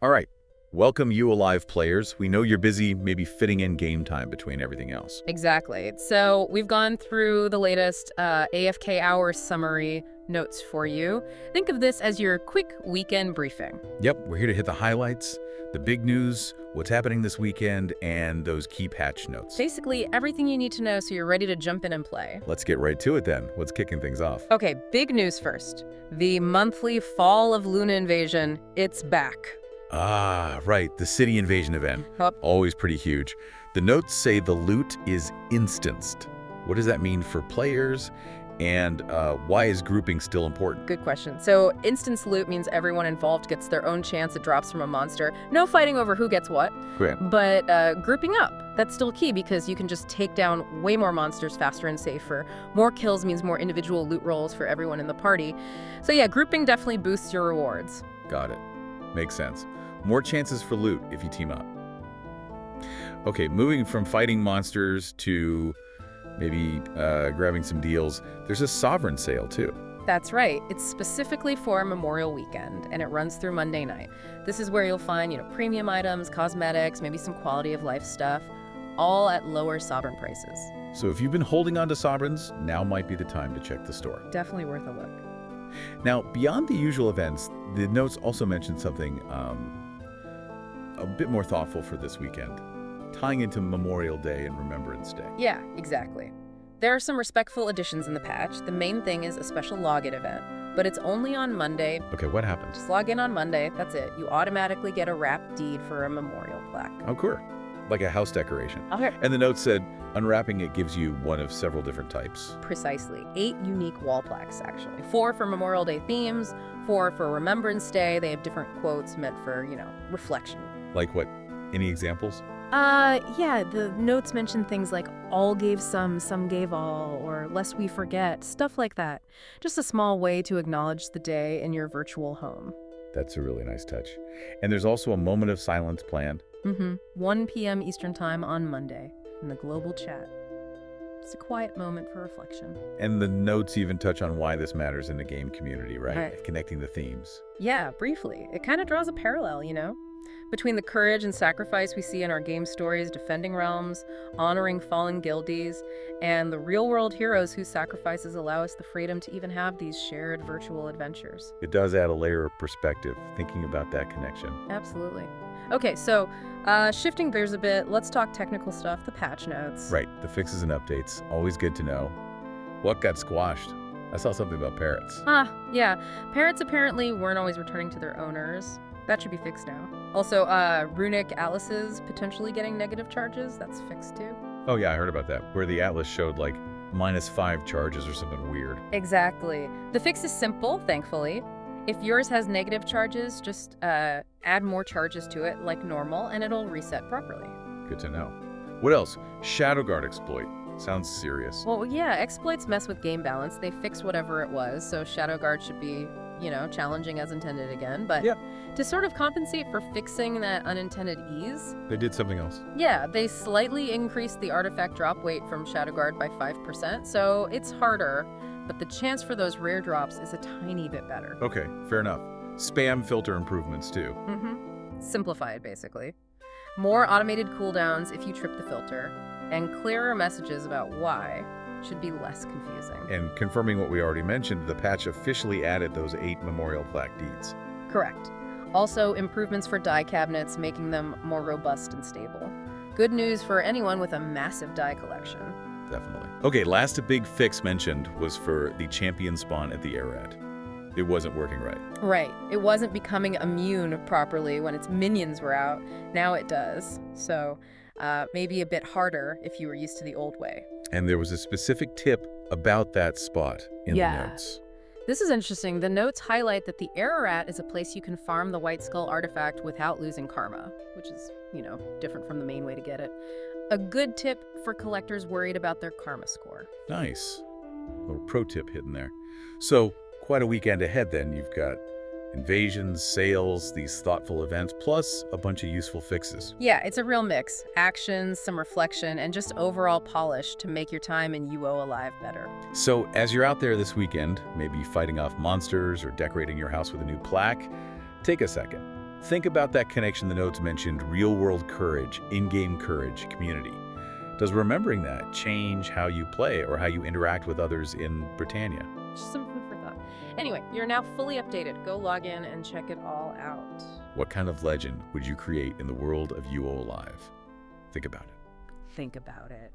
All right, welcome UOAlive players. We know you're busy maybe fitting in game time between everything else. Exactly. So we've gone through the latest AFK hour summary notes for you. Think of this as your quick weekend briefing. Yep, we're here to hit the highlights, the big news, what's happening this weekend, and those key patch notes. Basically, everything you need to know so you're ready to jump in and play. Let's get right to it then. What's kicking things off? Okay, big news first. The monthly Fall of Luna invasion, it's back. Ah, right, the city invasion event. Yup. Always pretty huge. The notes say the loot is instanced. What does that mean for players? And why is grouping still important? Good question. So instance loot means everyone involved gets their own chance at drops from a monster. No fighting over who gets what. Great. But grouping up, that's still key because you can just take down way more monsters faster and safer. More kills means more individual loot rolls for everyone in the party. So yeah, grouping definitely boosts your rewards. Got it. Makes sense. More chances for loot if you team up. Okay, moving from fighting monsters to maybe grabbing some deals, there's a sovereign sale too. That's right. It's specifically for Memorial Weekend, and it runs through Monday night. This is where you'll find, premium items, cosmetics, maybe some quality of life stuff, all at lower sovereign prices. So if you've been holding on to sovereigns, now might be the time to check the store. Definitely worth a look. Now, beyond the usual events, the notes also mention something a bit more thoughtful for this weekend, tying into Memorial Day and Remembrance Day. Yeah, exactly. There are some respectful additions in the patch. The main thing is a special login event, but it's only on Monday. Okay, what happens? Just log in on Monday, that's it. You automatically get a wrapped deed for a memorial plaque. Oh, cool. Like a house decoration. Okay. And the note said, unwrapping it gives you one of several different types. Precisely. 8 unique wall plaques, actually. 4 for Memorial Day themes, 4 for Remembrance Day. They have different quotes meant for, reflection. Like what? Any examples? Yeah, the notes mention things like all gave some gave all, or lest we forget, stuff like that. Just a small way to acknowledge the day in your virtual home. That's a really nice touch. And there's also a moment of silence planned. 1 p.m. Eastern Time on Monday in the global chat. It's a quiet moment for reflection. And the notes even touch on why this matters in the game community, right? Right. Connecting the themes. Yeah, briefly. It kind of draws a parallel, between the courage and sacrifice we see in our game stories, defending realms, honoring fallen guildies, and the real-world heroes whose sacrifices allow us the freedom to even have these shared virtual adventures. It does add a layer of perspective, thinking about that connection. Absolutely. Okay, so shifting gears a bit, let's talk technical stuff, the patch notes. Right, the fixes and updates, always good to know. What got squashed? I saw something about parrots. Yeah. Parrots apparently weren't always returning to their owners. That should be fixed now. Also, runic atlases potentially getting negative charges. That's fixed too. Oh yeah, I heard about that, where the atlas showed like -5 charges or something weird. Exactly. The fix is simple, thankfully. If yours has negative charges, just add more charges to it like normal, and it'll reset properly. Good to know. What else? Shadow Guard exploit. Sounds serious. Well, yeah, exploits mess with game balance. They fixed whatever it was, so Shadow Guard should be, challenging as intended again. But yeah. To sort of compensate for fixing that unintended ease, They did something else. yeah, they slightly increased the artifact drop weight from Shadow Guard by 5%, so it's harder, but the chance for those rare drops is a tiny bit better. Okay, fair enough. Spam filter improvements too. Simplified, basically. More automated cooldowns if you trip the filter, and clearer messages about why should be less confusing. And confirming what we already mentioned, the patch officially added those 8 memorial plaque deeds. Correct. Also, improvements for die cabinets, making them more robust and stable. Good news for anyone with a massive die collection. Definitely. Okay, last big fix mentioned was for the champion spawn at the Ararat. It wasn't working right. Right. It wasn't becoming immune properly when its minions were out. Now it does. So, maybe a bit harder if you were used to the old way. And there was a specific tip about that spot in the notes. This is interesting. The notes highlight that the Ararat is a place you can farm the White Skull artifact without losing karma, which is, different from the main way to get it. A good tip for collectors worried about their karma score. Nice. Little pro tip hidden there. So, quite a weekend ahead then. You've got invasions, sales, these thoughtful events, plus a bunch of useful fixes. Yeah, it's a real mix. Actions, some reflection, and just overall polish to make your time in UOAlive better. So as you're out there this weekend, maybe fighting off monsters or decorating your house with a new plaque, take a second. Think about that connection the notes mentioned, real-world courage, in-game courage, community. Does remembering that change how you play or how you interact with others in Britannia? Just some food for thought. Anyway, you're now fully updated. Go log in and check it all out. What kind of legend would you create in the world of UOAlive? Think about it. Think about it.